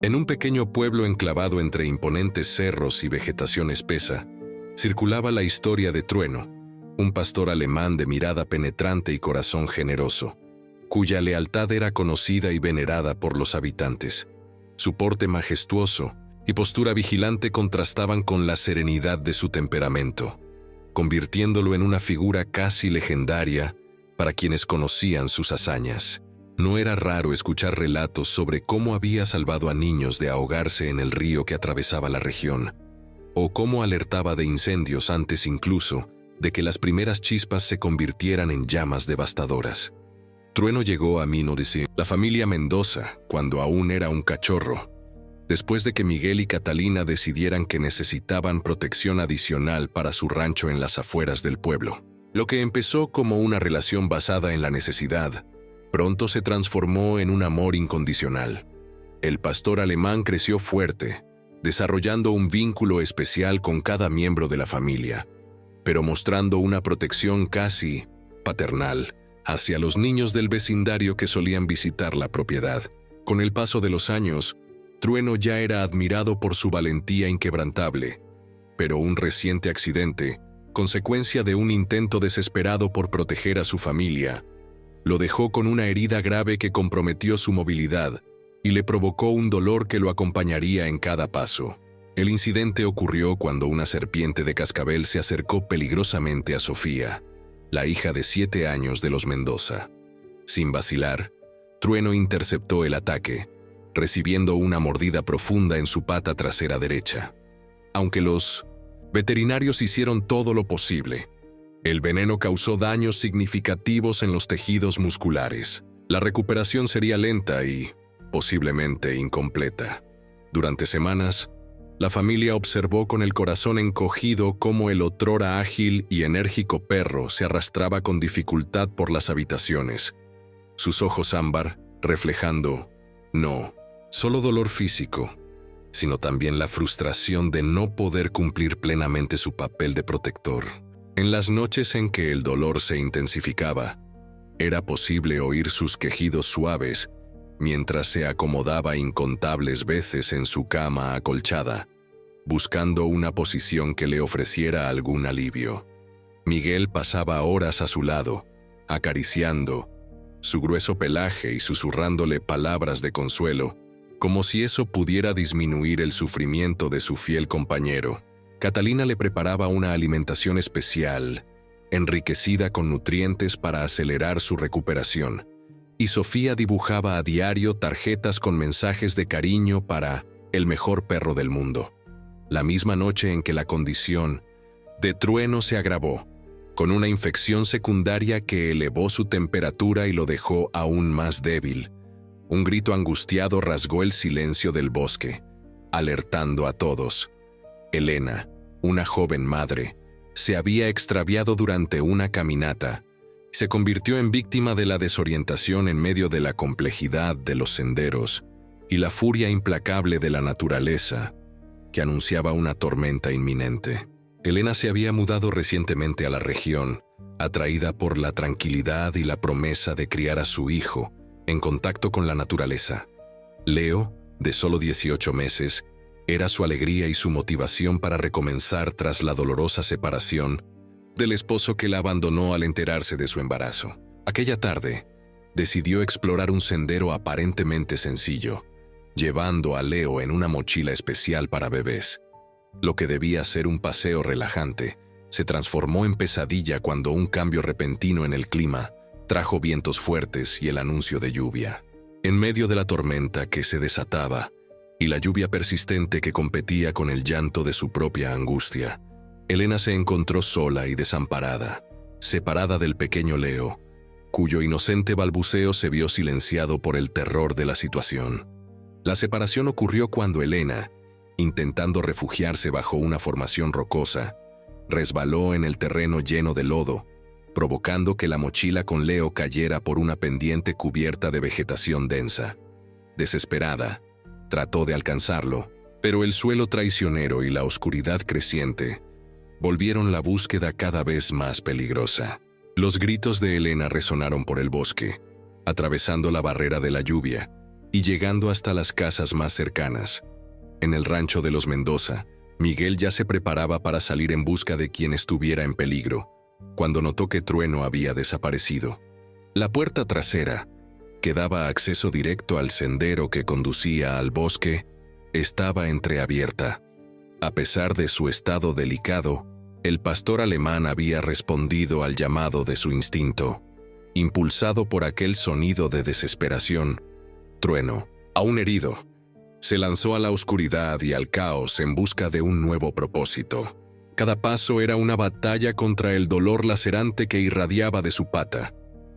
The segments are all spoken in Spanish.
En un pequeño pueblo enclavado entre imponentes cerros y vegetación espesa, circulaba la historia de Trueno, un pastor alemán de mirada penetrante y corazón generoso, cuya lealtad era conocida y venerada por los habitantes. Su porte majestuoso y postura vigilante contrastaban con la serenidad de su temperamento, convirtiéndolo en una figura casi legendaria para quienes conocían sus hazañas. No era raro escuchar relatos sobre cómo había salvado a niños de ahogarse en el río que atravesaba la región, o cómo alertaba de incendios antes incluso de que las primeras chispas se convirtieran en llamas devastadoras. Trueno llegó a Minorici, la familia Mendoza, cuando aún era un cachorro, después de que Miguel y Catalina decidieran que necesitaban protección adicional para su rancho en las afueras del pueblo. Lo que empezó como una relación basada en la necesidad, pronto se transformó en un amor incondicional. El pastor alemán creció fuerte, desarrollando un vínculo especial con cada miembro de la familia, pero mostrando una protección casi paternal hacia los niños del vecindario que solían visitar la propiedad. Con el paso de los años, Trueno ya era admirado por su valentía inquebrantable, pero un reciente accidente, consecuencia de un intento desesperado por proteger a su familia, lo dejó con una herida grave que comprometió su movilidad y le provocó un dolor que lo acompañaría en cada paso. El incidente ocurrió cuando una serpiente de cascabel se acercó peligrosamente a Sofía, la hija de 7 años de los Mendoza. Sin vacilar, Trueno interceptó el ataque, recibiendo una mordida profunda en su pata trasera derecha. Aunque los veterinarios hicieron todo lo posible, el veneno causó daños significativos en los tejidos musculares. La recuperación sería lenta y, posiblemente, incompleta. Durante semanas, la familia observó con el corazón encogido cómo el otrora ágil y enérgico perro se arrastraba con dificultad por las habitaciones, sus ojos ámbar reflejando, no solo dolor físico, sino también la frustración de no poder cumplir plenamente su papel de protector. En las noches en que el dolor se intensificaba, era posible oír sus quejidos suaves mientras se acomodaba incontables veces en su cama acolchada, buscando una posición que le ofreciera algún alivio. Miguel pasaba horas a su lado, acariciando su grueso pelaje y susurrándole palabras de consuelo, como si eso pudiera disminuir el sufrimiento de su fiel compañero. Catalina le preparaba una alimentación especial, enriquecida con nutrientes para acelerar su recuperación, y Sofía dibujaba a diario tarjetas con mensajes de cariño para el mejor perro del mundo. La misma noche en que la condición de Trueno se agravó, con una infección secundaria que elevó su temperatura y lo dejó aún más débil, un grito angustiado rasgó el silencio del bosque, alertando a todos. Elena, una joven madre, se había extraviado durante una caminata y se convirtió en víctima de la desorientación en medio de la complejidad de los senderos y la furia implacable de la naturaleza, que anunciaba una tormenta inminente. Elena se había mudado recientemente a la región, atraída por la tranquilidad y la promesa de criar a su hijo en contacto con la naturaleza. Leo, de solo 18 meses, era su alegría y su motivación para recomenzar tras la dolorosa separación del esposo que la abandonó al enterarse de su embarazo. Aquella tarde, decidió explorar un sendero aparentemente sencillo, llevando a Leo en una mochila especial para bebés. Lo que debía ser un paseo relajante, se transformó en pesadilla cuando un cambio repentino en el clima trajo vientos fuertes y el anuncio de lluvia. En medio de la tormenta que se desataba y la lluvia persistente que competía con el llanto de su propia angustia, Elena se encontró sola y desamparada, separada del pequeño Leo, cuyo inocente balbuceo se vio silenciado por el terror de la situación. La separación ocurrió cuando Elena, intentando refugiarse bajo una formación rocosa, resbaló en el terreno lleno de lodo, provocando que la mochila con Leo cayera por una pendiente cubierta de vegetación densa. Desesperada, trató de alcanzarlo, pero el suelo traicionero y la oscuridad creciente volvieron la búsqueda cada vez más peligrosa. Los gritos de Elena resonaron por el bosque, atravesando la barrera de la lluvia, y llegando hasta las casas más cercanas. En el rancho de los Mendoza, Miguel ya se preparaba para salir en busca de quien estuviera en peligro, cuando notó que Trueno había desaparecido. La puerta trasera, que daba acceso directo al sendero que conducía al bosque, estaba entreabierta. A pesar de su estado delicado, el pastor alemán había respondido al llamado de su instinto. Impulsado por aquel sonido de desesperación, Trueno, aún herido, se lanzó a la oscuridad y al caos en busca de un nuevo propósito. Cada paso era una batalla contra el dolor lacerante que irradiaba de su pata,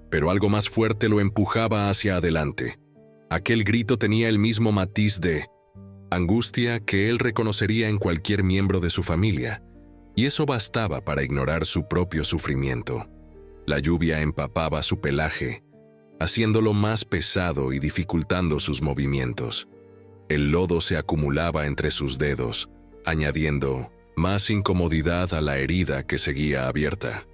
pero algo más fuerte lo empujaba hacia adelante. Aquel grito tenía el mismo matiz de angustia que él reconocería en cualquier miembro de su familia, y eso bastaba para ignorar su propio sufrimiento. La lluvia empapaba su pelaje, haciéndolo más pesado y dificultando sus movimientos. El lodo se acumulaba entre sus dedos, añadiendo más incomodidad a la herida que seguía abierta.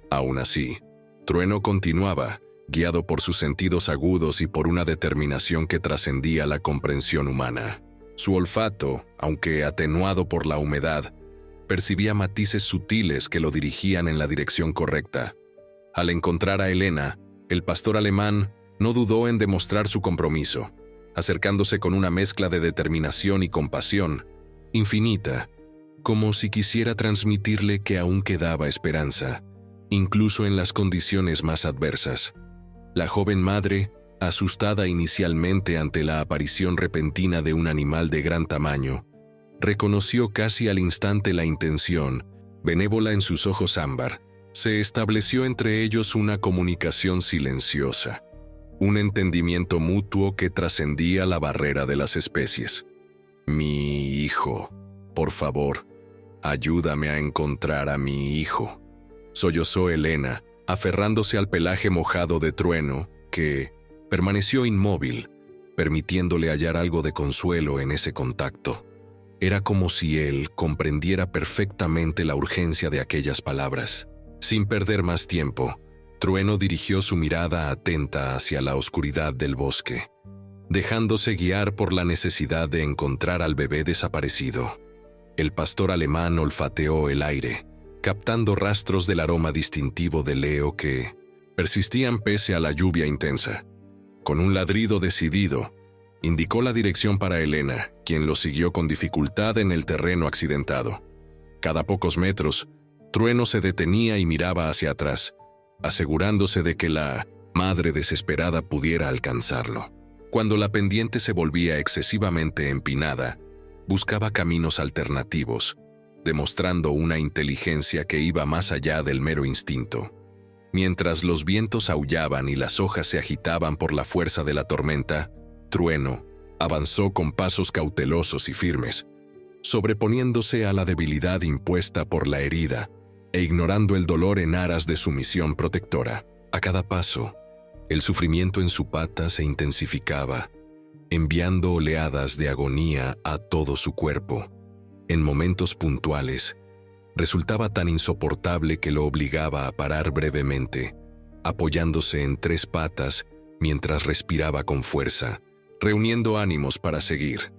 Aún así, Trueno continuaba, guiado por sus sentidos agudos y por una determinación que trascendía la comprensión humana. Su olfato, aunque atenuado por la humedad, percibía matices sutiles que lo dirigían en la dirección correcta. Al encontrar a Elena, el pastor alemán no dudó en demostrar su compromiso, acercándose con una mezcla de determinación y compasión infinita, como si quisiera transmitirle que aún quedaba esperanza, incluso en las condiciones más adversas. La joven madre, asustada inicialmente ante la aparición repentina de un animal de gran tamaño, reconoció casi al instante la intención, benévola en sus ojos ámbar. Se estableció entre ellos una comunicación silenciosa, un entendimiento mutuo que trascendía la barrera de las especies. «Mi hijo, por favor, ayúdame a encontrar a mi hijo», sollozó Elena, aferrándose al pelaje mojado de Trueno, que permaneció inmóvil, permitiéndole hallar algo de consuelo en ese contacto. Era como si él comprendiera perfectamente la urgencia de aquellas palabras. Sin perder más tiempo, Trueno dirigió su mirada atenta hacia la oscuridad del bosque, dejándose guiar por la necesidad de encontrar al bebé desaparecido. El pastor alemán olfateó el aire, captando rastros del aroma distintivo de Leo que persistían pese a la lluvia intensa. Con un ladrido decidido, indicó la dirección para Elena, quien lo siguió con dificultad en el terreno accidentado. Cada pocos metros, Trueno se detenía y miraba hacia atrás, asegurándose de que la madre desesperada pudiera alcanzarlo. Cuando la pendiente se volvía excesivamente empinada, buscaba caminos alternativos, demostrando una inteligencia que iba más allá del mero instinto. Mientras los vientos aullaban y las hojas se agitaban por la fuerza de la tormenta, Trueno avanzó con pasos cautelosos y firmes, sobreponiéndose a la debilidad impuesta por la herida e ignorando el dolor en aras de su misión protectora. A cada paso, el sufrimiento en su pata se intensificaba, enviando oleadas de agonía a todo su cuerpo. En momentos puntuales, resultaba tan insoportable que lo obligaba a parar brevemente, apoyándose en 3 patas mientras respiraba con fuerza, reuniendo ánimos para seguir.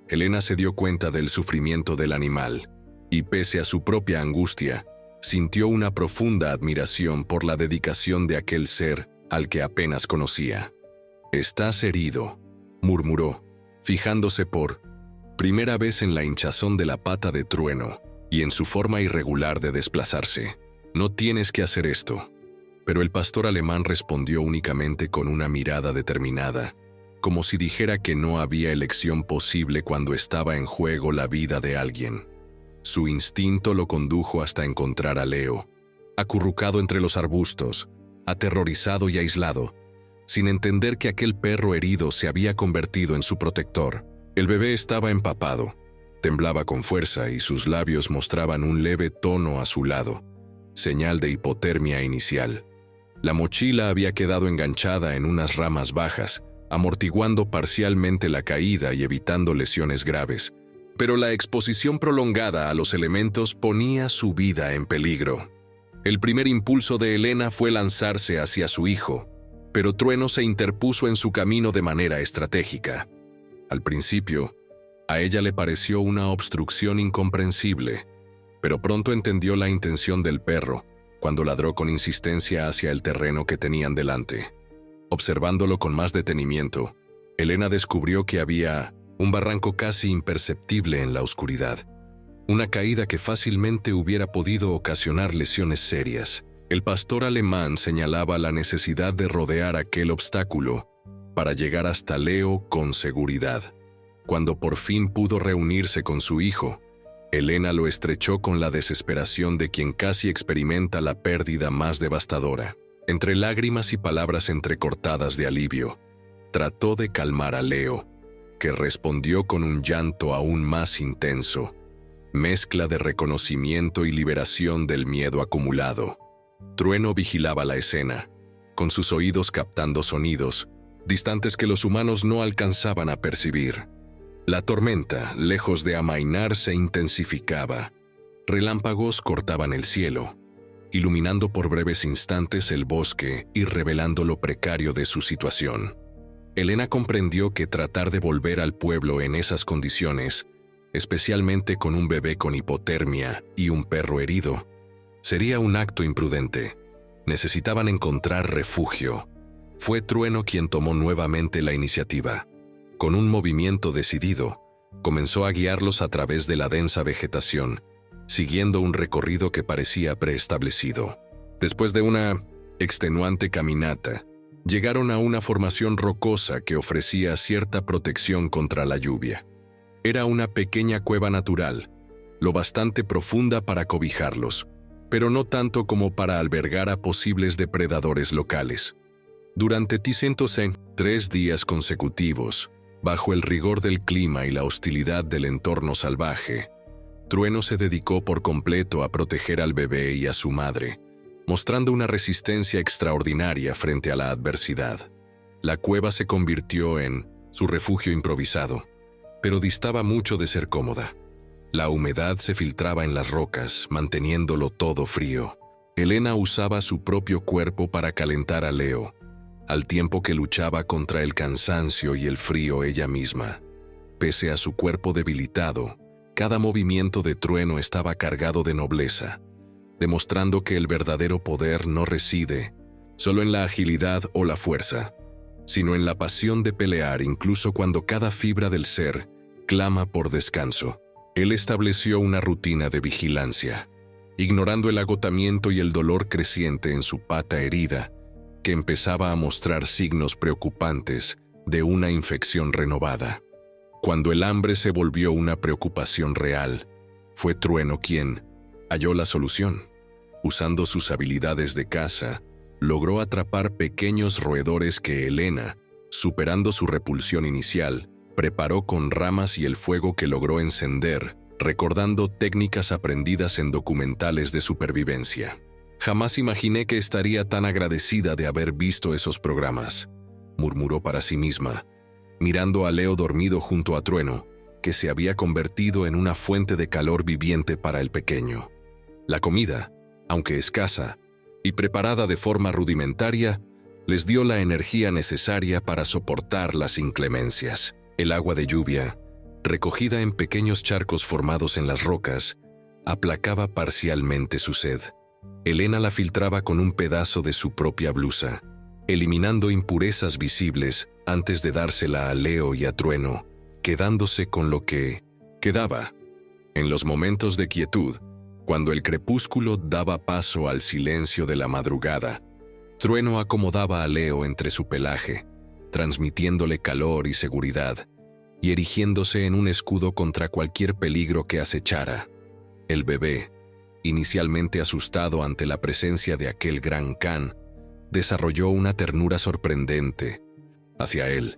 Elena se dio cuenta del sufrimiento del animal, y pese a su propia angustia, sintió una profunda admiración por la dedicación de aquel ser al que apenas conocía. «Estás herido», murmuró, fijándose por primera vez en la hinchazón de la pata de Trueno y en su forma irregular de desplazarse. «No tienes que hacer esto». Pero el pastor alemán respondió únicamente con una mirada determinada, como si dijera que no había elección posible cuando estaba en juego la vida de alguien. Su instinto lo condujo hasta encontrar a Leo, acurrucado entre los arbustos, aterrorizado y aislado, sin entender que aquel perro herido se había convertido en su protector. El bebé estaba empapado, temblaba con fuerza y sus labios mostraban un leve tono azulado, señal de hipotermia inicial. La mochila había quedado enganchada en unas ramas bajas, amortiguando parcialmente la caída y evitando lesiones graves, pero la exposición prolongada a los elementos ponía su vida en peligro. El primer impulso de Elena fue lanzarse hacia su hijo, pero Trueno se interpuso en su camino de manera estratégica. Al principio, a ella le pareció una obstrucción incomprensible, pero pronto entendió la intención del perro cuando ladró con insistencia hacia el terreno que tenían delante. Observándolo con más detenimiento, Elena descubrió que había un barranco casi imperceptible en la oscuridad, una caída que fácilmente hubiera podido ocasionar lesiones serias. El pastor alemán señalaba la necesidad de rodear aquel obstáculo para llegar hasta Leo con seguridad. Cuando por fin pudo reunirse con su hijo, Elena lo estrechó con la desesperación de quien casi experimenta la pérdida más devastadora. Entre lágrimas y palabras entrecortadas de alivio, trató de calmar a Leo, que respondió con un llanto aún más intenso, mezcla de reconocimiento y liberación del miedo acumulado. Trueno vigilaba la escena, con sus oídos captando sonidos, distantes que los humanos no alcanzaban a percibir. La tormenta, lejos de amainar, se intensificaba. Relámpagos cortaban el cielo, iluminando por breves instantes el bosque y revelando lo precario de su situación. Elena comprendió que tratar de volver al pueblo en esas condiciones, especialmente con un bebé con hipotermia y un perro herido, sería un acto imprudente. Necesitaban encontrar refugio. Fue Trueno quien tomó nuevamente la iniciativa. Con un movimiento decidido, comenzó a guiarlos a través de la densa vegetación, siguiendo un recorrido que parecía preestablecido. Después de una extenuante caminata, llegaron a una formación rocosa que ofrecía cierta protección contra la lluvia. Era una pequeña cueva natural, lo bastante profunda para cobijarlos, pero no tanto como para albergar a posibles depredadores locales. Durante 3 días consecutivos, bajo el rigor del clima y la hostilidad del entorno salvaje, Trueno se dedicó por completo a proteger al bebé y a su madre, mostrando una resistencia extraordinaria frente a la adversidad. La cueva se convirtió en su refugio improvisado, pero distaba mucho de ser cómoda. La humedad se filtraba en las rocas, manteniéndolo todo frío. Elena usaba su propio cuerpo para calentar a Leo, al tiempo que luchaba contra el cansancio y el frío ella misma. Pese a su cuerpo debilitado, cada movimiento de Trueno estaba cargado de nobleza, demostrando que el verdadero poder no reside solo en la agilidad o la fuerza, sino en la pasión de pelear incluso cuando cada fibra del ser clama por descanso. Él estableció una rutina de vigilancia, ignorando el agotamiento y el dolor creciente en su pata herida, que empezaba a mostrar signos preocupantes de una infección renovada. Cuando el hambre se volvió una preocupación real, fue Trueno quien halló la solución. Usando sus habilidades de caza, logró atrapar pequeños roedores que Elena, superando su repulsión inicial, preparó con ramas y el fuego que logró encender, recordando técnicas aprendidas en documentales de supervivencia. «Jamás imaginé que estaría tan agradecida de haber visto esos programas», murmuró para sí misma, mirando a Leo dormido junto a Trueno, que se había convertido en una fuente de calor viviente para el pequeño. La comida, aunque escasa y preparada de forma rudimentaria, les dio la energía necesaria para soportar las inclemencias. El agua de lluvia, recogida en pequeños charcos formados en las rocas, aplacaba parcialmente su sed. Elena la filtraba con un pedazo de su propia blusa, eliminando impurezas visibles antes de dársela a Leo y a Trueno, quedándose con lo que quedaba. En los momentos de quietud, cuando el crepúsculo daba paso al silencio de la madrugada, Trueno acomodaba a Leo entre su pelaje, transmitiéndole calor y seguridad, y erigiéndose en un escudo contra cualquier peligro que acechara. El bebé, inicialmente asustado ante la presencia de aquel gran can, desarrolló una ternura sorprendente hacia él.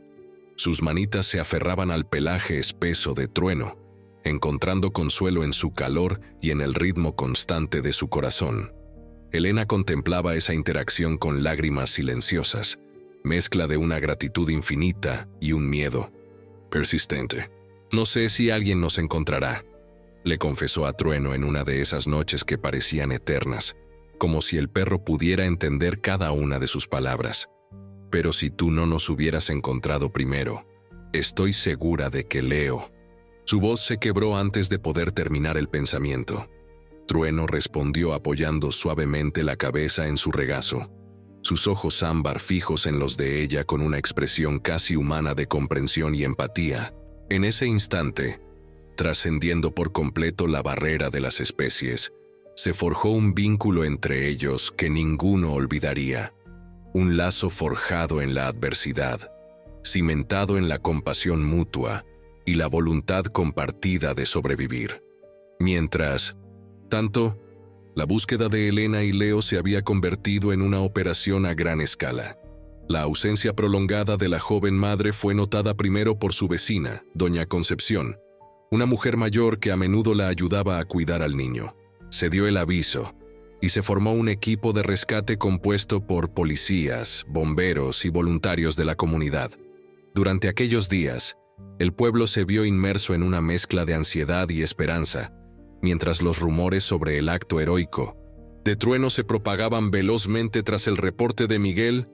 Sus manitas se aferraban al pelaje espeso de Trueno, encontrando consuelo en su calor y en el ritmo constante de su corazón. Elena contemplaba esa interacción con lágrimas silenciosas, mezcla de una gratitud infinita y un miedo persistente. «No sé si alguien nos encontrará», le confesó a Trueno en una de esas noches que parecían eternas, como si el perro pudiera entender cada una de sus palabras. Pero si tú no nos hubieras encontrado primero, estoy segura de que Leo. Su voz se quebró antes de poder terminar el pensamiento. Trueno respondió apoyando suavemente la cabeza en su regazo, sus ojos ámbar fijos en los de ella con una expresión casi humana de comprensión y empatía. En ese instante, trascendiendo por completo la barrera de las especies, se forjó un vínculo entre ellos que ninguno olvidaría. Un lazo forjado en la adversidad, cimentado en la compasión mutua y la voluntad compartida de sobrevivir. Mientras tanto, la búsqueda de Elena y Leo se había convertido en una operación a gran escala. La ausencia prolongada de la joven madre fue notada primero por su vecina, doña Concepción, una mujer mayor que a menudo la ayudaba a cuidar al niño. Se dio el aviso, y se formó un equipo de rescate compuesto por policías, bomberos y voluntarios de la comunidad. Durante aquellos días, el pueblo se vio inmerso en una mezcla de ansiedad y esperanza, mientras los rumores sobre el acto heroico de Trueno se propagaban velozmente tras el reporte de Miguel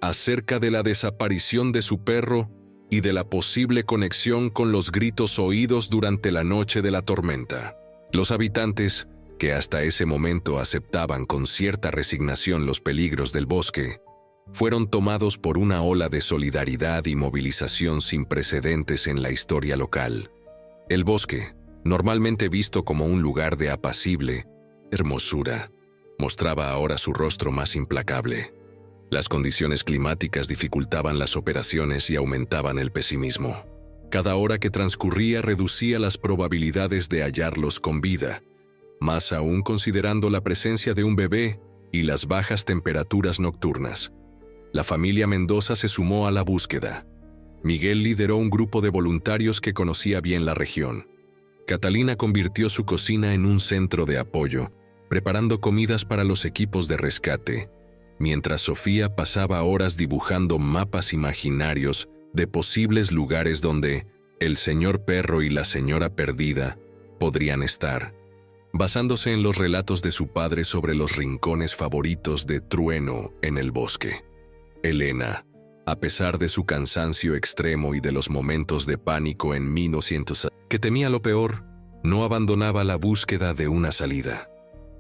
acerca de la desaparición de su perro y de la posible conexión con los gritos oídos durante la noche de la tormenta. Los habitantes, que hasta ese momento aceptaban con cierta resignación los peligros del bosque, fueron tomados por una ola de solidaridad y movilización sin precedentes en la historia local. El bosque, normalmente visto como un lugar de apacible hermosura, mostraba ahora su rostro más implacable. Las condiciones climáticas dificultaban las operaciones y aumentaban el pesimismo. Cada hora que transcurría reducía las probabilidades de hallarlos con vida, más aún considerando la presencia de un bebé y las bajas temperaturas nocturnas. La familia Mendoza se sumó a la búsqueda. Miguel lideró un grupo de voluntarios que conocía bien la región. Catalina convirtió su cocina en un centro de apoyo, preparando comidas para los equipos de rescate, mientras Sofía pasaba horas dibujando mapas imaginarios de posibles lugares donde el señor perro y la señora perdida podrían estar, basándose en los relatos de su padre sobre los rincones favoritos de Trueno en el bosque. Elena, a pesar de su cansancio extremo y de los momentos de pánico en 1900, que temía lo peor, no abandonaba la búsqueda de una salida.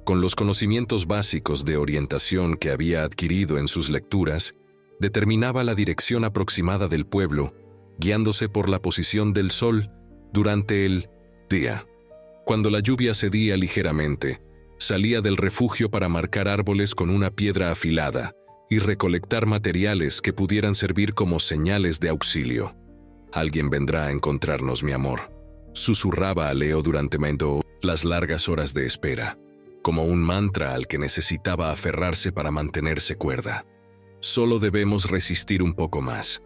Con los conocimientos básicos de orientación que había adquirido en sus lecturas, determinaba la dirección aproximada del pueblo, guiándose por la posición del sol durante el día. Cuando la lluvia cedía ligeramente, salía del refugio para marcar árboles con una piedra afilada y recolectar materiales que pudieran servir como señales de auxilio. «Alguien vendrá a encontrarnos, mi amor», susurraba a Leo durante las largas horas de espera, como un mantra al que necesitaba aferrarse para mantenerse cuerda. «Solo debemos resistir un poco más».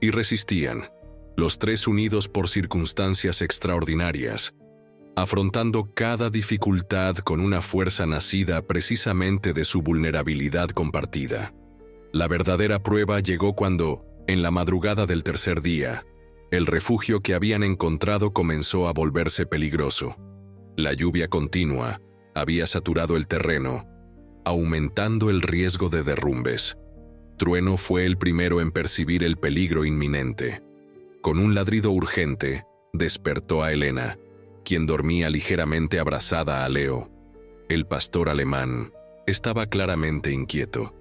Y resistían, los tres unidos por circunstancias extraordinarias, afrontando cada dificultad con una fuerza nacida precisamente de su vulnerabilidad compartida. La verdadera prueba llegó cuando, en la madrugada del tercer día, el refugio que habían encontrado comenzó a volverse peligroso. La lluvia continua había saturado el terreno, aumentando el riesgo de derrumbes. Trueno fue el primero en percibir el peligro inminente. Con un ladrido urgente, despertó a Elena, quien dormía ligeramente abrazada a Leo. El pastor alemán estaba claramente inquieto,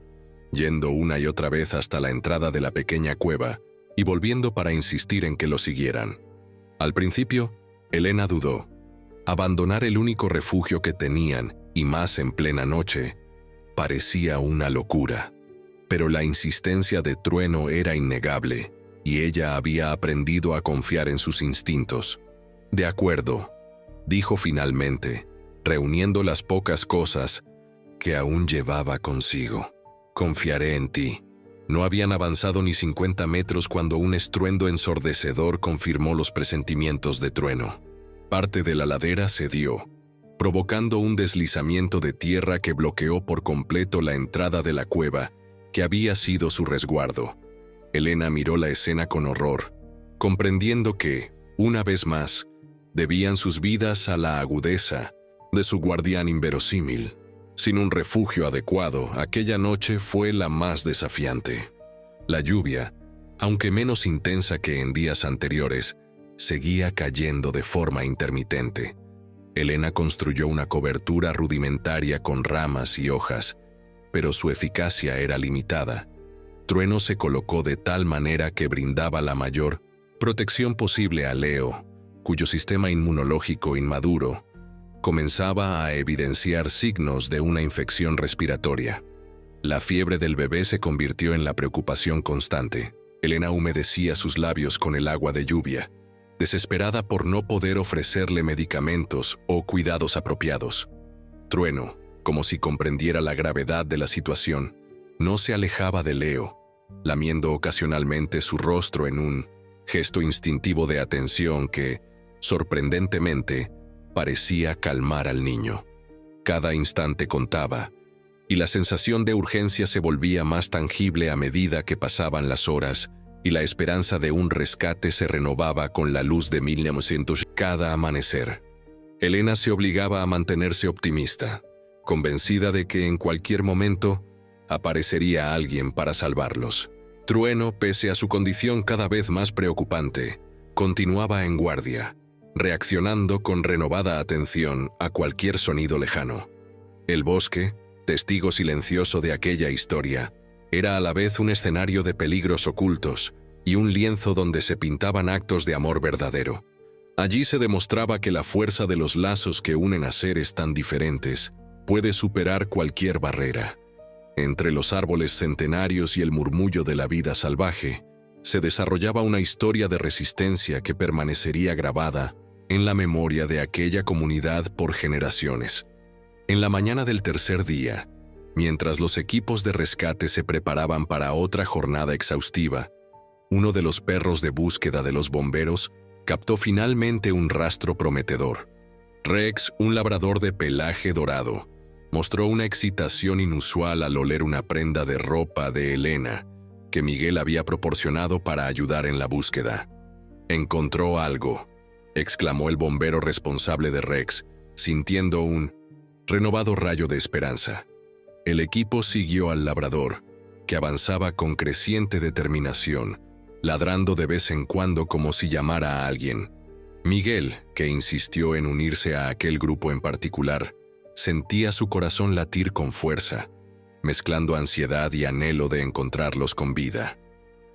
yendo una y otra vez hasta la entrada de la pequeña cueva y volviendo para insistir en que lo siguieran. Al principio, Elena dudó. Abandonar el único refugio que tenían, y más en plena noche, parecía una locura. Pero la insistencia de Trueno era innegable, y ella había aprendido a confiar en sus instintos. «De acuerdo», dijo finalmente, reuniendo las pocas cosas que aún llevaba consigo. «Confiaré en ti». No habían avanzado ni 50 metros cuando un estruendo ensordecedor confirmó los presentimientos de Trueno. Parte de la ladera cedió, provocando un deslizamiento de tierra que bloqueó por completo la entrada de la cueva, que había sido su resguardo. Elena miró la escena con horror, comprendiendo que, una vez más, debían sus vidas a la agudeza de su guardián inverosímil. Sin un refugio adecuado, aquella noche fue la más desafiante. La lluvia, aunque menos intensa que en días anteriores, seguía cayendo de forma intermitente. Elena construyó una cobertura rudimentaria con ramas y hojas, pero su eficacia era limitada. Trueno se colocó de tal manera que brindaba la mayor protección posible a Leo, cuyo sistema inmunológico inmaduro comenzaba a evidenciar signos de una infección respiratoria. La fiebre del bebé se convirtió en la preocupación constante. Elena humedecía sus labios con el agua de lluvia, desesperada por no poder ofrecerle medicamentos o cuidados apropiados. Trueno, como si comprendiera la gravedad de la situación, no se alejaba de Leo, lamiendo ocasionalmente su rostro en un gesto instintivo de atención que, sorprendentemente, parecía calmar al niño. Cada instante contaba, y la sensación de urgencia se volvía más tangible a medida que pasaban las horas, y la esperanza de un rescate se renovaba con la luz de 1900 cada amanecer. Elena se obligaba a mantenerse optimista, convencida de que en cualquier momento aparecería alguien para salvarlos. Trueno, pese a su condición cada vez más preocupante, continuaba en guardia, reaccionando con renovada atención a cualquier sonido lejano. El bosque, testigo silencioso de aquella historia, era a la vez un escenario de peligros ocultos y un lienzo donde se pintaban actos de amor verdadero. Allí se demostraba que la fuerza de los lazos que unen a seres tan diferentes puede superar cualquier barrera. Entre los árboles centenarios y el murmullo de la vida salvaje, se desarrollaba una historia de resistencia que permanecería grabada en la memoria de aquella comunidad por generaciones. En la mañana del tercer día, mientras los equipos de rescate se preparaban para otra jornada exhaustiva, uno de los perros de búsqueda de los bomberos captó finalmente un rastro prometedor. Rex, un labrador de pelaje dorado, mostró una excitación inusual al oler una prenda de ropa de Elena que Miguel había proporcionado para ayudar en la búsqueda. «Encontró algo», exclamó el bombero responsable de Rex, sintiendo un renovado rayo de esperanza. El equipo siguió al labrador, que avanzaba con creciente determinación, ladrando de vez en cuando como si llamara a alguien. Miguel, que insistió en unirse a aquel grupo en particular, sentía su corazón latir con fuerza, mezclando ansiedad y anhelo de encontrarlos con vida.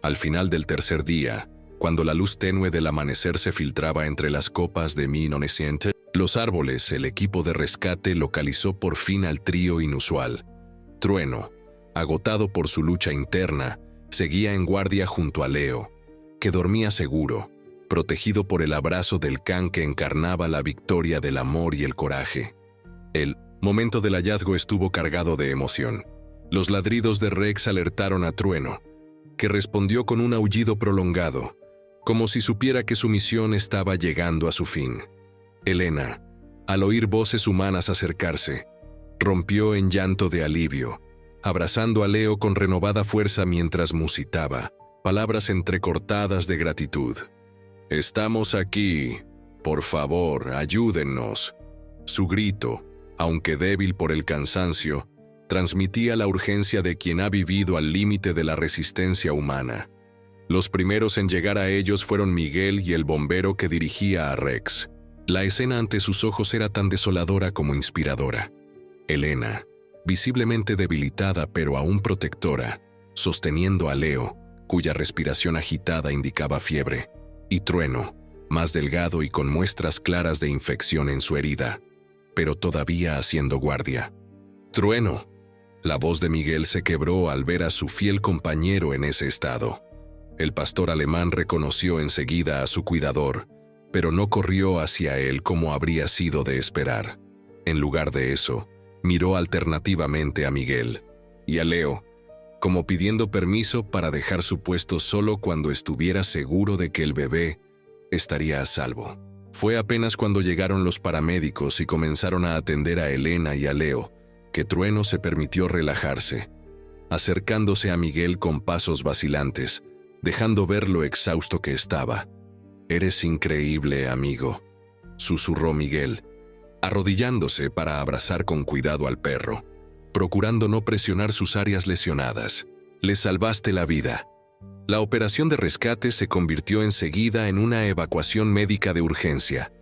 Al final del tercer día, cuando la luz tenue del amanecer se filtraba entre las copas de Minonesiente, los árboles, el equipo de rescate localizó por fin al trío inusual. Trueno, agotado por su lucha interna, seguía en guardia junto a Leo, que dormía seguro, protegido por el abrazo del can que encarnaba la victoria del amor y el coraje. El momento del hallazgo estuvo cargado de emoción. Los ladridos de Rex alertaron a Trueno, que respondió con un aullido prolongado, como si supiera que su misión estaba llegando a su fin. Elena, al oír voces humanas acercarse, rompió en llanto de alivio, abrazando a Leo con renovada fuerza mientras musitaba, palabras entrecortadas de gratitud. «Estamos aquí. Por favor, ayúdennos». Su grito, aunque débil por el cansancio, transmitía la urgencia de quien ha vivido al límite de la resistencia humana. Los primeros en llegar a ellos fueron Miguel y el bombero que dirigía a Rex. La escena ante sus ojos era tan desoladora como inspiradora. Elena, visiblemente debilitada pero aún protectora, sosteniendo a Leo, cuya respiración agitada indicaba fiebre, y Trueno, más delgado y con muestras claras de infección en su herida, pero todavía haciendo guardia. «Trueno». La voz de Miguel se quebró al ver a su fiel compañero en ese estado. El pastor alemán reconoció enseguida a su cuidador, pero no corrió hacia él como habría sido de esperar. En lugar de eso, miró alternativamente a Miguel y a Leo, como pidiendo permiso para dejar su puesto solo cuando estuviera seguro de que el bebé estaría a salvo. Fue apenas cuando llegaron los paramédicos y comenzaron a atender a Elena y a Leo, que Trueno se permitió relajarse, acercándose a Miguel con pasos vacilantes, dejando ver lo exhausto que estaba. «Eres increíble, amigo», susurró Miguel, arrodillándose para abrazar con cuidado al perro, procurando no presionar sus áreas lesionadas. «Le salvaste la vida». La operación de rescate se convirtió enseguida en una evacuación médica de urgencia.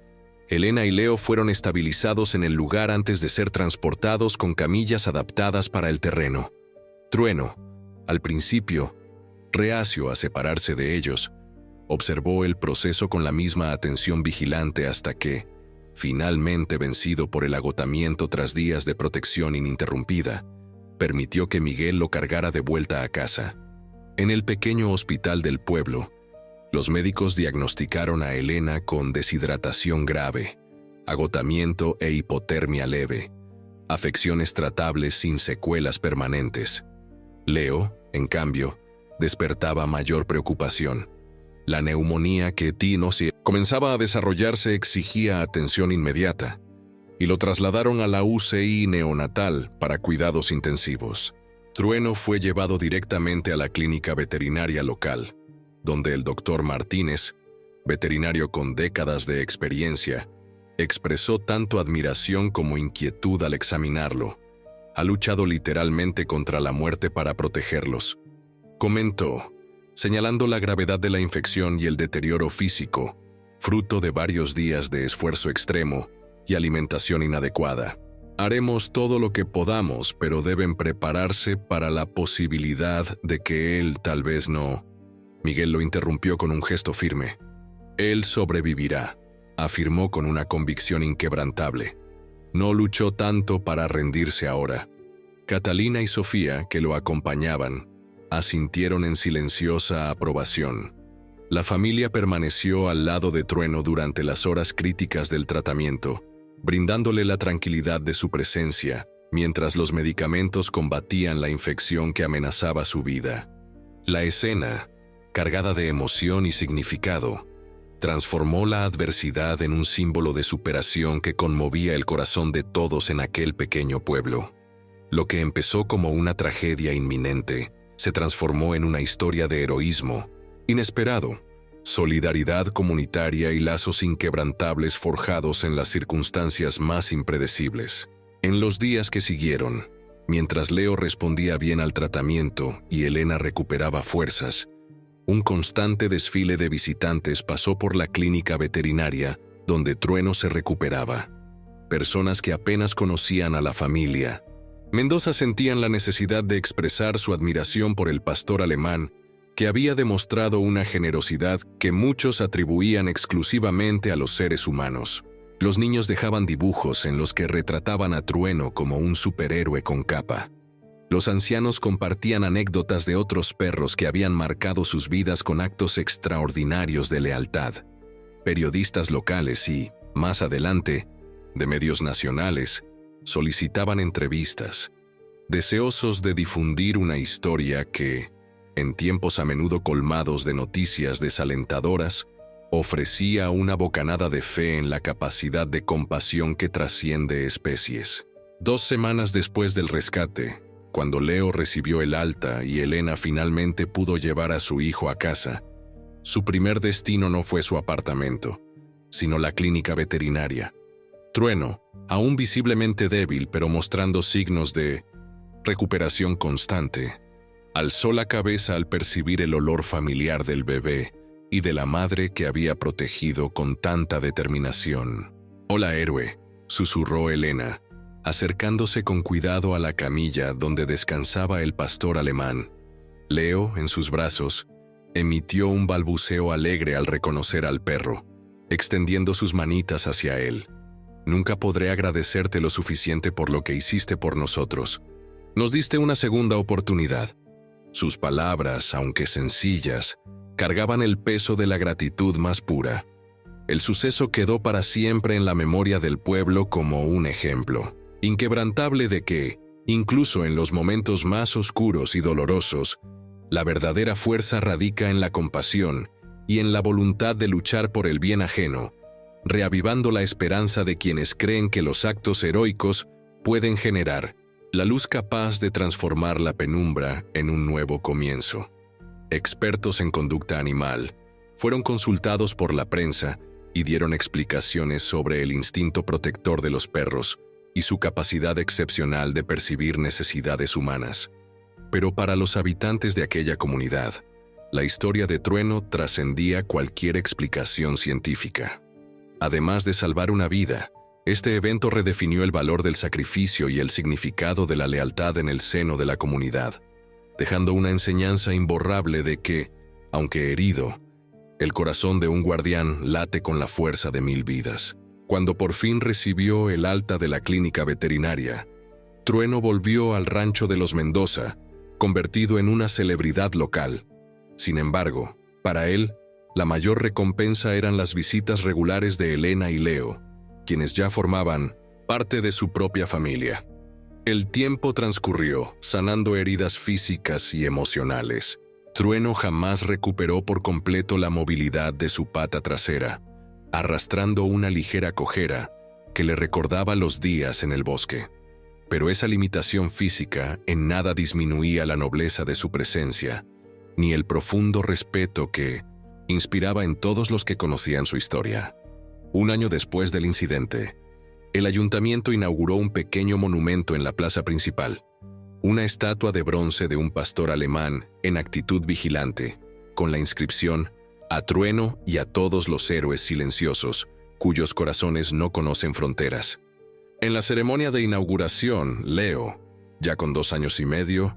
Elena y Leo fueron estabilizados en el lugar antes de ser transportados con camillas adaptadas para el terreno. Trueno, al principio, reacio a separarse de ellos, observó el proceso con la misma atención vigilante hasta que, finalmente vencido por el agotamiento tras días de protección ininterrumpida, permitió que Miguel lo cargara de vuelta a casa. En el pequeño hospital del pueblo, los médicos diagnosticaron a Elena con deshidratación grave, agotamiento e hipotermia leve, afecciones tratables sin secuelas permanentes. Leo, en cambio, despertaba mayor preocupación. La neumonía que comenzaba a desarrollarse exigía atención inmediata, y lo trasladaron a la UCI neonatal para cuidados intensivos. Trueno fue llevado directamente a la clínica veterinaria local, donde el doctor Martínez, veterinario con décadas de experiencia, expresó tanto admiración como inquietud al examinarlo. Ha luchado literalmente contra la muerte para protegerlos, comentó, señalando la gravedad de la infección y el deterioro físico, fruto de varios días de esfuerzo extremo y alimentación inadecuada. Haremos todo lo que podamos, pero deben prepararse para la posibilidad de que él tal vez no. Miguel lo interrumpió con un gesto firme. Él sobrevivirá, afirmó con una convicción inquebrantable. No luchó tanto para rendirse ahora. Catalina y Sofía, que lo acompañaban, asintieron en silenciosa aprobación. La familia permaneció al lado de Trueno durante las horas críticas del tratamiento, brindándole la tranquilidad de su presencia, mientras los medicamentos combatían la infección que amenazaba su vida. La escena, cargada de emoción y significado, transformó la adversidad en un símbolo de superación que conmovía el corazón de todos en aquel pequeño pueblo. Lo que empezó como una tragedia inminente, se transformó en una historia de heroísmo, inesperado, solidaridad comunitaria y lazos inquebrantables forjados en las circunstancias más impredecibles. En los días que siguieron, mientras Leo respondía bien al tratamiento y Elena recuperaba fuerzas, un constante desfile de visitantes pasó por la clínica veterinaria donde Trueno se recuperaba. Personas que apenas conocían a la familia. Mendoza sentían la necesidad de expresar su admiración por el pastor alemán, que había demostrado una generosidad que muchos atribuían exclusivamente a los seres humanos. Los niños dejaban dibujos en los que retrataban a Trueno como un superhéroe con capa. Los ancianos compartían anécdotas de otros perros que habían marcado sus vidas con actos extraordinarios de lealtad. Periodistas locales y, más adelante, de medios nacionales, solicitaban entrevistas, deseosos de difundir una historia que, en tiempos a menudo colmados de noticias desalentadoras, ofrecía una bocanada de fe en la capacidad de compasión que trasciende especies. 2 semanas después del rescate, cuando Leo recibió el alta y Elena finalmente pudo llevar a su hijo a casa, su primer destino no fue su apartamento, sino la clínica veterinaria. Trueno, aún visiblemente débil pero mostrando signos de recuperación constante, alzó la cabeza al percibir el olor familiar del bebé y de la madre que había protegido con tanta determinación. «Hola, héroe», susurró Elena, acercándose con cuidado a la camilla donde descansaba el pastor alemán. Leo, en sus brazos, emitió un balbuceo alegre al reconocer al perro, extendiendo sus manitas hacia él. «Nunca podré agradecerte lo suficiente por lo que hiciste por nosotros. Nos diste una segunda oportunidad». Sus palabras, aunque sencillas, cargaban el peso de la gratitud más pura. El suceso quedó para siempre en la memoria del pueblo como un ejemplo inquebrantable de que, incluso en los momentos más oscuros y dolorosos, la verdadera fuerza radica en la compasión y en la voluntad de luchar por el bien ajeno, reavivando la esperanza de quienes creen que los actos heroicos pueden generar la luz capaz de transformar la penumbra en un nuevo comienzo. Expertos en conducta animal fueron consultados por la prensa y dieron explicaciones sobre el instinto protector de los perros y su capacidad excepcional de percibir necesidades humanas. Pero para los habitantes de aquella comunidad, La historia de Trueno trascendía cualquier explicación científica. Además de salvar una vida, este evento redefinió el valor del sacrificio y el significado de la lealtad en el seno de la comunidad, dejando una enseñanza imborrable de que, aunque herido, el corazón de un guardián late con la fuerza de 1000 vidas. Cuando por fin recibió el alta de la clínica veterinaria, Trueno volvió al rancho de los Mendoza, convertido en una celebridad local. Sin embargo, para él, la mayor recompensa eran las visitas regulares de Elena y Leo, quienes ya formaban parte de su propia familia. El tiempo transcurrió, sanando heridas físicas y emocionales. Trueno jamás recuperó por completo la movilidad de su pata trasera, arrastrando una ligera cojera que le recordaba los días en el bosque. Pero esa limitación física en nada disminuía la nobleza de su presencia, ni el profundo respeto que inspiraba en todos los que conocían su historia. Un año después del incidente, el ayuntamiento inauguró un pequeño monumento en la plaza principal, una estatua de bronce de un pastor alemán en actitud vigilante, con la inscripción «A Trueno y a todos los héroes silenciosos, cuyos corazones no conocen fronteras». En la ceremonia de inauguración, Leo, ya con 2 años y medio,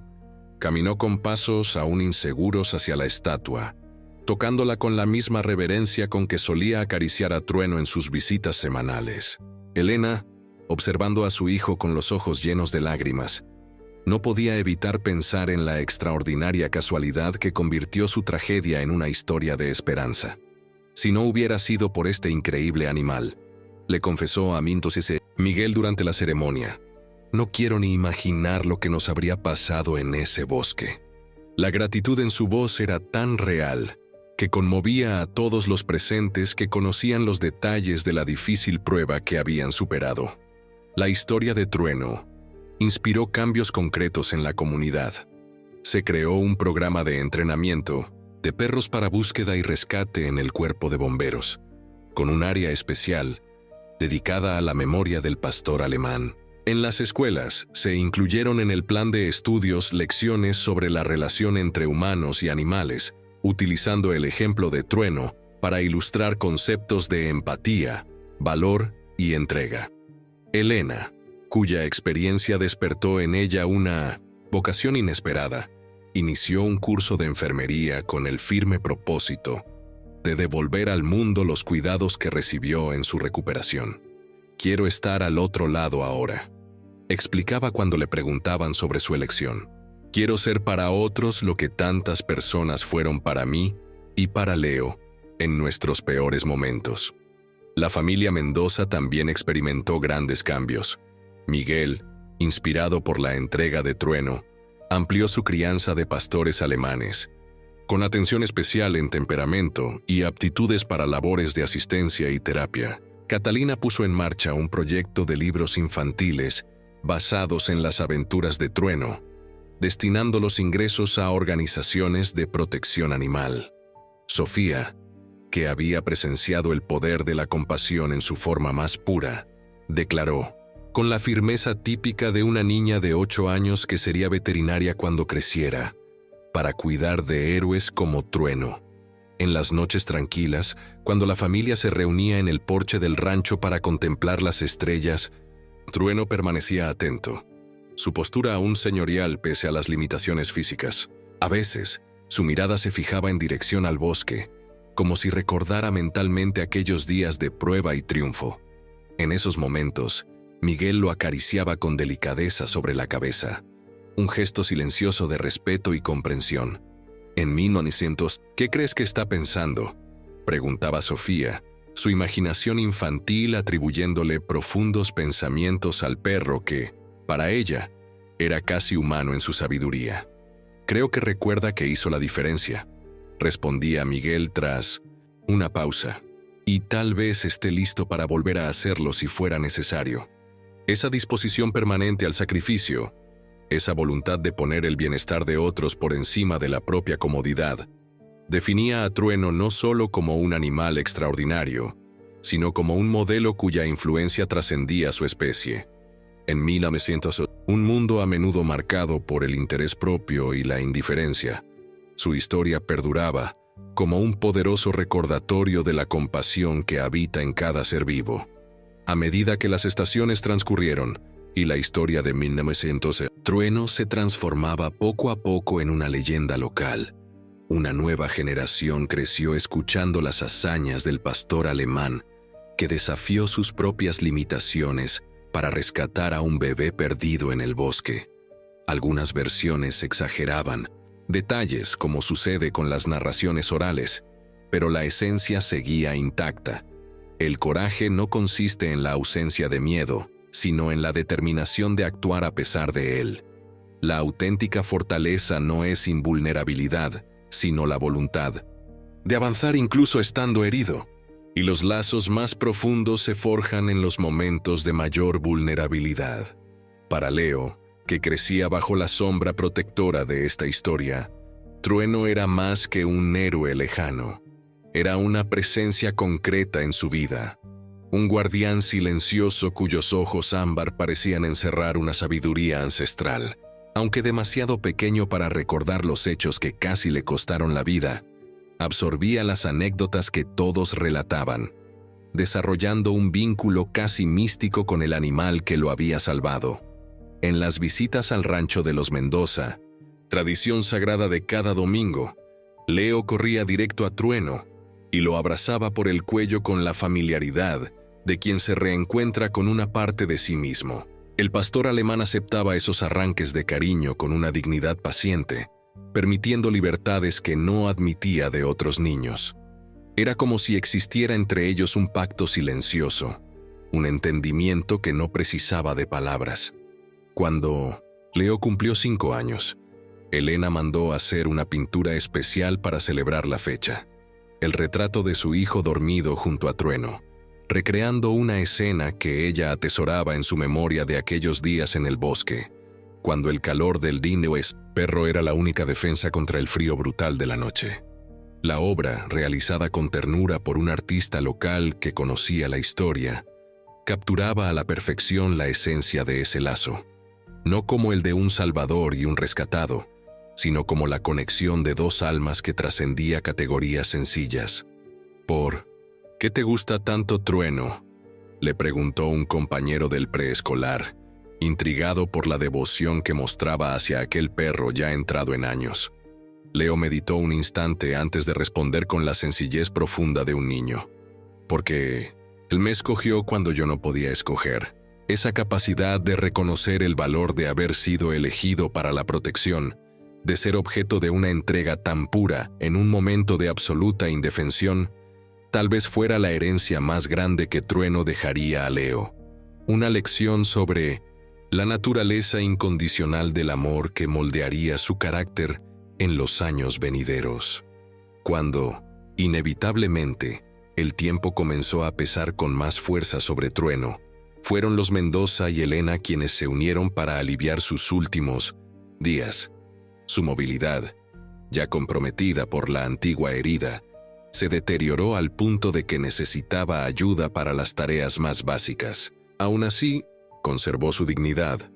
caminó con pasos aún inseguros hacia la estatua, tocándola con la misma reverencia con que solía acariciar a Trueno en sus visitas semanales. Elena, observando a su hijo con los ojos llenos de lágrimas, no podía evitar pensar en la extraordinaria casualidad que convirtió su tragedia en una historia de esperanza. Si no hubiera sido por este increíble animal, le confesó a Miguel durante la ceremonia, no quiero ni imaginar lo que nos habría pasado en ese bosque. La gratitud en su voz era tan real que conmovía a todos los presentes que conocían los detalles de la difícil prueba que habían superado. La historia de Trueno inspiró cambios concretos en la comunidad. Se creó un programa de entrenamiento de perros para búsqueda y rescate en el cuerpo de bomberos, con un área especial dedicada a la memoria del pastor alemán. En las escuelas se incluyeron en el plan de estudios lecciones sobre la relación entre humanos y animales, utilizando el ejemplo de Trueno para ilustrar conceptos de empatía, valor y entrega. Elena, cuya experiencia despertó en ella una vocación inesperada, inició un curso de enfermería con el firme propósito de devolver al mundo los cuidados que recibió en su recuperación. Quiero estar al otro lado ahora, explicaba cuando le preguntaban sobre su elección. Quiero ser para otros lo que tantas personas fueron para mí y para Leo en nuestros peores momentos. La familia Mendoza también experimentó grandes cambios. Miguel, inspirado por la entrega de Trueno, amplió su crianza de pastores alemanes, con atención especial en temperamento y aptitudes para labores de asistencia y terapia. Catalina puso en marcha un proyecto de libros infantiles basados en las aventuras de Trueno, destinando los ingresos a organizaciones de protección animal. Sofía, que había presenciado el poder de la compasión en su forma más pura, declaró, con la firmeza típica de una niña de 8 años que sería veterinaria cuando creciera, para cuidar de héroes como Trueno. En las noches tranquilas, cuando la familia se reunía en el porche del rancho para contemplar las estrellas, Trueno permanecía atento, su postura aún señorial pese a las limitaciones físicas. A veces, su mirada se fijaba en dirección al bosque, como si recordara mentalmente aquellos días de prueba y triunfo. En esos momentos, Miguel lo acariciaba con delicadeza sobre la cabeza, un gesto silencioso de respeto y comprensión. En 1900, ¿qué crees que está pensando?, preguntaba Sofía, su imaginación infantil atribuyéndole profundos pensamientos al perro que, para ella, era casi humano en su sabiduría. Creo que recuerda que hizo la diferencia, respondía Miguel tras una pausa, y tal vez esté listo para volver a hacerlo si fuera necesario. Esa disposición permanente al sacrificio, esa voluntad de poner el bienestar de otros por encima de la propia comodidad, definía a Trueno no solo como un animal extraordinario, sino como un modelo cuya influencia trascendía su especie. En 1900, un mundo a menudo marcado por el interés propio y la indiferencia, Su historia perduraba, como un poderoso recordatorio de la compasión que habita en cada ser vivo. A medida que las estaciones transcurrieron y la historia de 1900, Trueno se transformaba poco a poco en una leyenda local. Una nueva generación creció escuchando las hazañas del pastor alemán que desafió sus propias limitaciones para rescatar a un bebé perdido en el bosque. Algunas versiones exageraban detalles, como sucede con las narraciones orales, pero la esencia seguía intacta. El coraje no consiste en la ausencia de miedo, sino en la determinación de actuar a pesar de él. La auténtica fortaleza no es invulnerabilidad, sino la voluntad de avanzar incluso estando herido. Y los lazos más profundos se forjan en los momentos de mayor vulnerabilidad. Para Leo, que crecía bajo la sombra protectora de esta historia, Trueno era más que un héroe lejano. Era una presencia concreta en su vida. Un guardián silencioso cuyos ojos ámbar parecían encerrar una sabiduría ancestral. Aunque demasiado pequeño para recordar los hechos que casi le costaron la vida, absorbía las anécdotas que todos relataban, desarrollando un vínculo casi místico con el animal que lo había salvado. En las visitas al rancho de los Mendoza, tradición sagrada de cada domingo, Leo corría directo a Trueno y lo abrazaba por el cuello con la familiaridad de quien se reencuentra con una parte de sí mismo. El pastor alemán aceptaba esos arranques de cariño con una dignidad paciente, permitiendo libertades que no admitía de otros niños. Era como si existiera entre ellos un pacto silencioso, un entendimiento que no precisaba de palabras. Cuando Leo cumplió 5 años, Elena mandó hacer una pintura especial para celebrar la fecha. El retrato de su hijo dormido junto a Trueno, recreando una escena que ella atesoraba en su memoria de aquellos días en el bosque, cuando el calor del perro era la única defensa contra el frío brutal de la noche. La obra, realizada con ternura por un artista local que conocía la historia, capturaba a la perfección la esencia de ese lazo, no como el de un salvador y un rescatado, sino como la conexión de 2 almas que trascendía categorías sencillas. ¿Por qué te gusta tanto Trueno?, le preguntó un compañero del preescolar, intrigado por la devoción que mostraba hacia aquel perro ya entrado en años. Leo meditó un instante antes de responder con la sencillez profunda de un niño. Porque él me escogió cuando yo no podía escoger. Esa capacidad de reconocer el valor de haber sido elegido para la protección, de ser objeto de una entrega tan pura en un momento de absoluta indefensión, tal vez fuera la herencia más grande que Trueno dejaría a Leo. Una lección sobre la naturaleza incondicional del amor que moldearía su carácter en los años venideros. Cuando, inevitablemente, el tiempo comenzó a pesar con más fuerza sobre Trueno, fueron los Mendoza y Elena quienes se unieron para aliviar sus últimos días. Su movilidad, ya comprometida por la antigua herida, se deterioró al punto de que necesitaba ayuda para las tareas más básicas. Aún así, conservó su dignidad,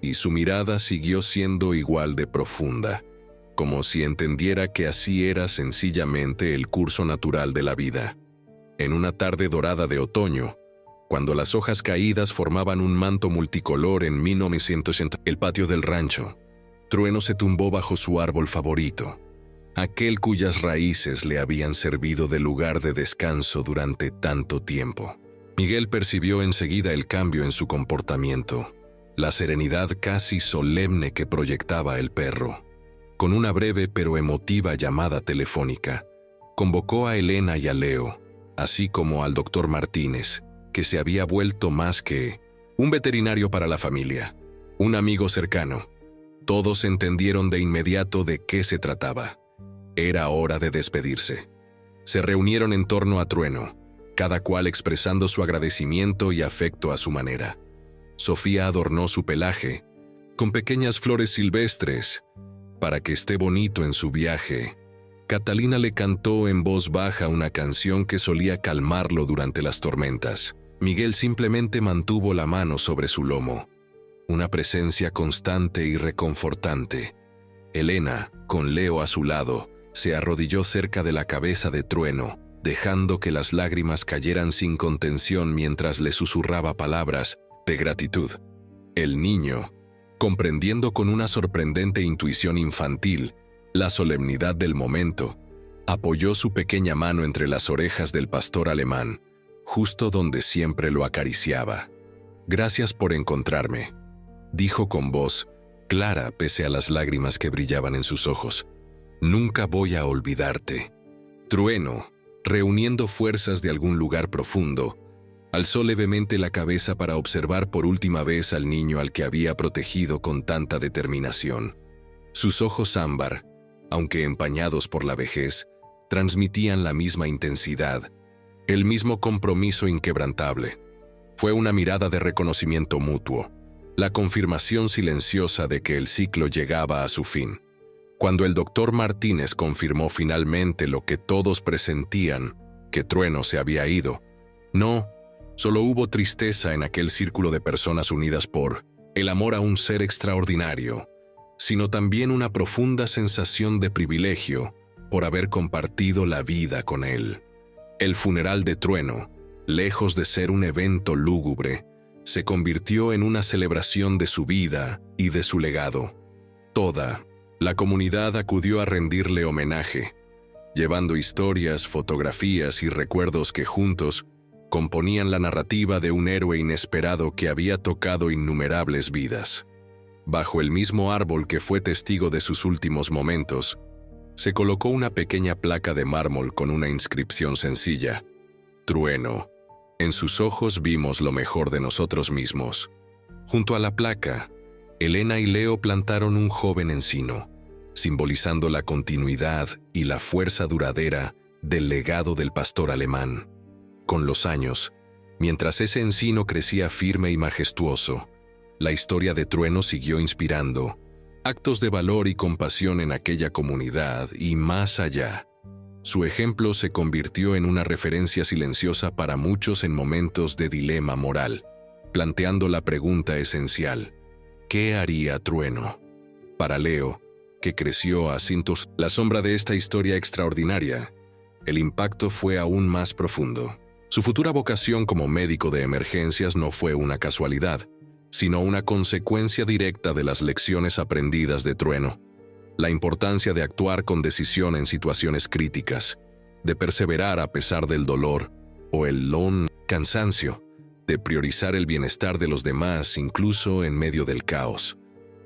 y su mirada siguió siendo igual de profunda, como si entendiera que así era sencillamente el curso natural de la vida. En una tarde dorada de otoño, cuando las hojas caídas formaban un manto multicolor en 1960, el patio del rancho, Trueno se tumbó bajo su árbol favorito, aquel cuyas raíces le habían servido de lugar de descanso durante tanto tiempo. Miguel percibió enseguida el cambio en su comportamiento, la serenidad casi solemne que proyectaba el perro. Con una breve pero emotiva llamada telefónica, convocó a Elena y a Leo, así como al doctor Martínez, que se había vuelto más que un veterinario para la familia, un amigo cercano. Todos entendieron de inmediato de qué se trataba. Era hora de despedirse. Se reunieron en torno a Trueno, cada cual expresando su agradecimiento y afecto a su manera. Sofía adornó su pelaje con pequeñas flores silvestres para que esté bonito en su viaje. Catalina le cantó en voz baja una canción que solía calmarlo durante las tormentas. Miguel simplemente mantuvo la mano sobre su lomo, una presencia constante y reconfortante. Elena, con Leo a su lado, se arrodilló cerca de la cabeza de Trueno, dejando que las lágrimas cayeran sin contención mientras le susurraba palabras de gratitud. El niño, comprendiendo con una sorprendente intuición infantil la solemnidad del momento, apoyó su pequeña mano entre las orejas del pastor alemán, justo donde siempre lo acariciaba. «Gracias por encontrarme», dijo con voz clara pese a las lágrimas que brillaban en sus ojos. «Nunca voy a olvidarte». Trueno, reuniendo fuerzas de algún lugar profundo, alzó levemente la cabeza para observar por última vez al niño al que había protegido con tanta determinación. Sus ojos ámbar, aunque empañados por la vejez, transmitían la misma intensidad, el mismo compromiso inquebrantable. Fue una mirada de reconocimiento mutuo, la confirmación silenciosa de que el ciclo llegaba a su fin. Cuando el doctor Martínez confirmó finalmente lo que todos presentían, que Trueno se había ido, no solo hubo tristeza en aquel círculo de personas unidas por el amor a un ser extraordinario, sino también una profunda sensación de privilegio por haber compartido la vida con él. El funeral de Trueno, lejos de ser un evento lúgubre, se convirtió en una celebración de su vida y de su legado. Toda la comunidad acudió a rendirle homenaje, llevando historias, fotografías y recuerdos que juntos componían la narrativa de un héroe inesperado que había tocado innumerables vidas. Bajo el mismo árbol que fue testigo de sus últimos momentos, se colocó una pequeña placa de mármol con una inscripción sencilla: Trueno. En sus ojos vimos lo mejor de nosotros mismos. Junto a la placa, Elena y Leo plantaron un joven encino, simbolizando la continuidad y la fuerza duradera del legado del pastor alemán. Con los años, mientras ese encino crecía firme y majestuoso, la historia de Trueno siguió inspirando actos de valor y compasión en aquella comunidad y más allá. Su ejemplo se convirtió en una referencia silenciosa para muchos en momentos de dilema moral, planteando la pregunta esencial: ¿qué haría Trueno? Para Leo, que creció a cintos la sombra de esta historia extraordinaria, el impacto fue aún más profundo. Su futura vocación como médico de emergencias no fue una casualidad, sino una consecuencia directa de las lecciones aprendidas de Trueno. La importancia de actuar con decisión en situaciones críticas, de perseverar a pesar del dolor o el cansancio, de priorizar el bienestar de los demás incluso en medio del caos.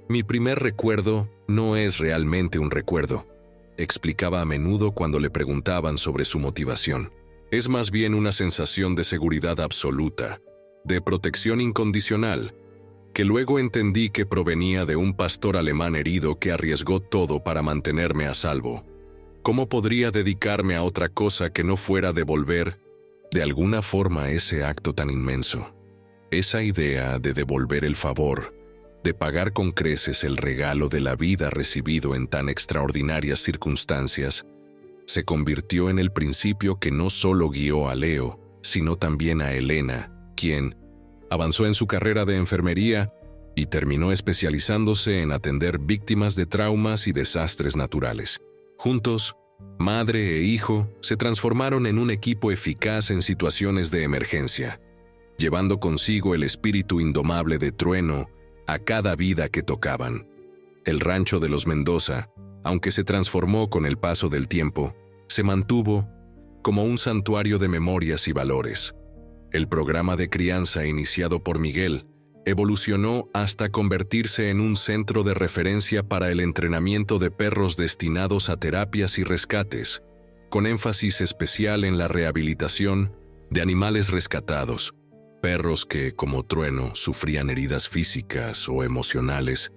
Mi primer recuerdo no es realmente un recuerdo, explicaba a menudo cuando le preguntaban sobre su motivación. Es más bien una sensación de seguridad absoluta, de protección incondicional, que luego entendí que provenía de un pastor alemán herido que arriesgó todo para mantenerme a salvo. ¿Cómo podría dedicarme a otra cosa que no fuera devolver, de alguna forma, ese acto tan inmenso? Esa idea de devolver el favor, de pagar con creces el regalo de la vida recibido en tan extraordinarias circunstancias, se convirtió en el principio que no solo guió a Leo, sino también a Elena, quien avanzó en su carrera de enfermería y terminó especializándose en atender víctimas de traumas y desastres naturales. Juntos, madre e hijo se transformaron en un equipo eficaz en situaciones de emergencia, llevando consigo el espíritu indomable de Trueno a cada vida que tocaban. El rancho de los Mendoza, aunque se transformó con el paso del tiempo, se mantuvo como un santuario de memorias y valores. El programa de crianza iniciado por Miguel evolucionó hasta convertirse en un centro de referencia para el entrenamiento de perros destinados a terapias y rescates, con énfasis especial en la rehabilitación de animales rescatados, perros que, como Trueno, sufrían heridas físicas o emocionales,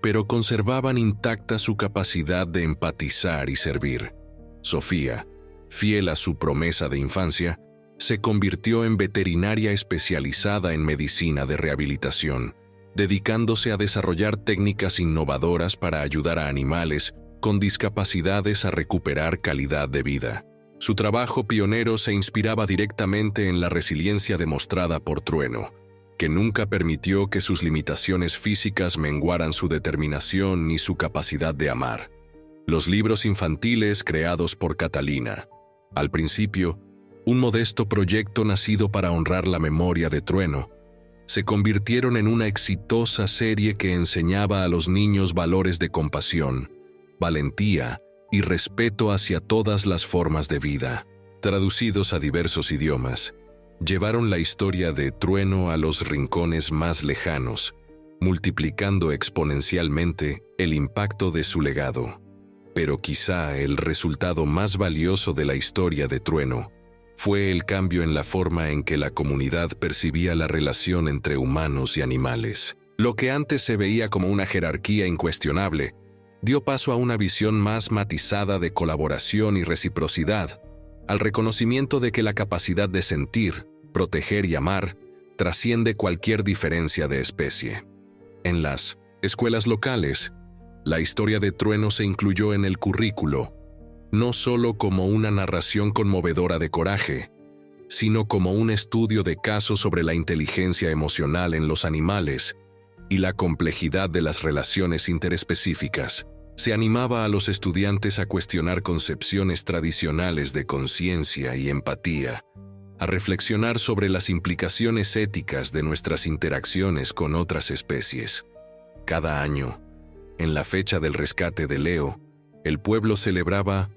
pero conservaban intacta su capacidad de empatizar y servir. Sofía, fiel a su promesa de infancia, se convirtió en veterinaria especializada en medicina de rehabilitación, dedicándose a desarrollar técnicas innovadoras para ayudar a animales con discapacidades a recuperar calidad de vida. Su trabajo pionero se inspiraba directamente en la resiliencia demostrada por Trueno, que nunca permitió que sus limitaciones físicas menguaran su determinación ni su capacidad de amar. Los libros infantiles creados por Catalina. Al principio, un modesto proyecto nacido para honrar la memoria de Trueno, se convirtieron en una exitosa serie que enseñaba a los niños valores de compasión, valentía y respeto hacia todas las formas de vida. Traducidos a diversos idiomas, llevaron la historia de Trueno a los rincones más lejanos, multiplicando exponencialmente el impacto de su legado. Pero quizá el resultado más valioso de la historia de Trueno fue el cambio en la forma en que la comunidad percibía la relación entre humanos y animales. Lo que antes se veía como una jerarquía incuestionable, dio paso a una visión más matizada de colaboración y reciprocidad, al reconocimiento de que la capacidad de sentir, proteger y amar trasciende cualquier diferencia de especie. En las escuelas locales, la historia de Trueno se incluyó en el currículo, no solo como una narración conmovedora de coraje, sino como un estudio de caso sobre la inteligencia emocional en los animales y la complejidad de las relaciones interespecíficas. Se animaba a los estudiantes a cuestionar concepciones tradicionales de conciencia y empatía, a reflexionar sobre las implicaciones éticas de nuestras interacciones con otras especies. Cada año, en la fecha del rescate de Leo, el pueblo celebraba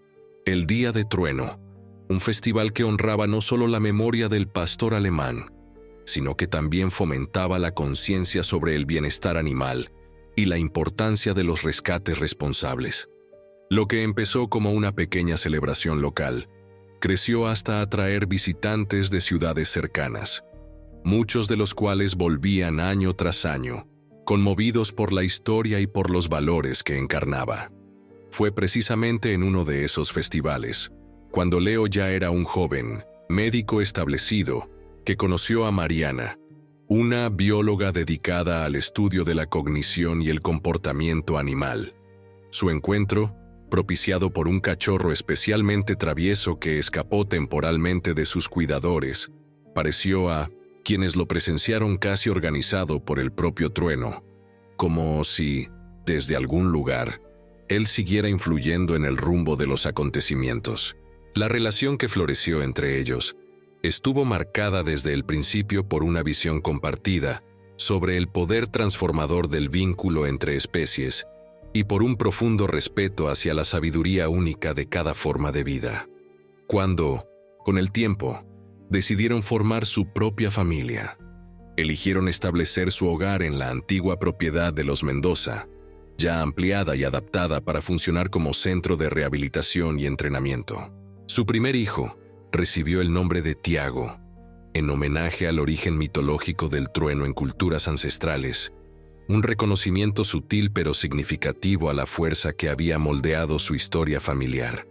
el Día de Trueno, un festival que honraba no solo la memoria del pastor alemán, sino que también fomentaba la conciencia sobre el bienestar animal y la importancia de los rescates responsables. Lo que empezó como una pequeña celebración local, creció hasta atraer visitantes de ciudades cercanas, muchos de los cuales volvían año tras año, conmovidos por la historia y por los valores que encarnaba. Fue precisamente en uno de esos festivales, cuando Leo ya era un joven, médico establecido, que conoció a Mariana, una bióloga dedicada al estudio de la cognición y el comportamiento animal. Su encuentro, propiciado por un cachorro especialmente travieso que escapó temporalmente de sus cuidadores, pareció a quienes lo presenciaron casi organizado por el propio Trueno, como si, desde algún lugar, él siguiera influyendo en el rumbo de los acontecimientos. La relación que floreció entre ellos estuvo marcada desde el principio por una visión compartida sobre el poder transformador del vínculo entre especies y por un profundo respeto hacia la sabiduría única de cada forma de vida. Cuando, con el tiempo, decidieron formar su propia familia, eligieron establecer su hogar en la antigua propiedad de los Mendoza, ya ampliada y adaptada para funcionar como centro de rehabilitación y entrenamiento. Su primer hijo recibió el nombre de Tiago, en homenaje al origen mitológico del trueno en culturas ancestrales, un reconocimiento sutil pero significativo a la fuerza que había moldeado su historia familiar.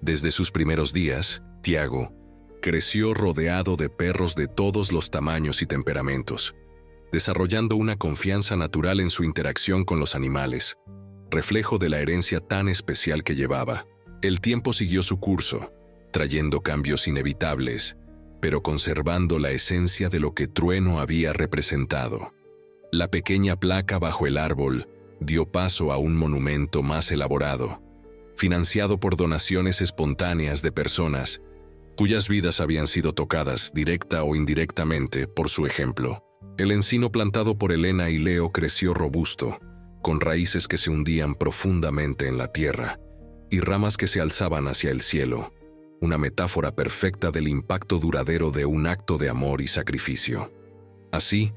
Desde sus primeros días, Tiago creció rodeado de perros de todos los tamaños y temperamentos, desarrollando una confianza natural en su interacción con los animales, reflejo de la herencia tan especial que llevaba. El tiempo siguió su curso, trayendo cambios inevitables, pero conservando la esencia de lo que Trueno había representado. La pequeña placa bajo el árbol dio paso a un monumento más elaborado, financiado por donaciones espontáneas de personas cuyas vidas habían sido tocadas directa o indirectamente por su ejemplo. El encino plantado por Elena y Leo creció robusto, con raíces que se hundían profundamente en la tierra y ramas que se alzaban hacia el cielo, una metáfora perfecta del impacto duradero de un acto de amor y sacrificio. Así,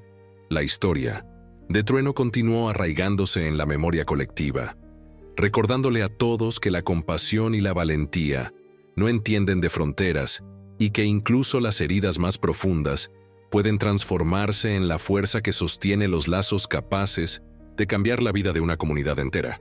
la historia de Trueno continuó arraigándose en la memoria colectiva, recordándole a todos que la compasión y la valentía no entienden de fronteras y que incluso las heridas más profundas pueden transformarse en la fuerza que sostiene los lazos capaces de cambiar la vida de una comunidad entera.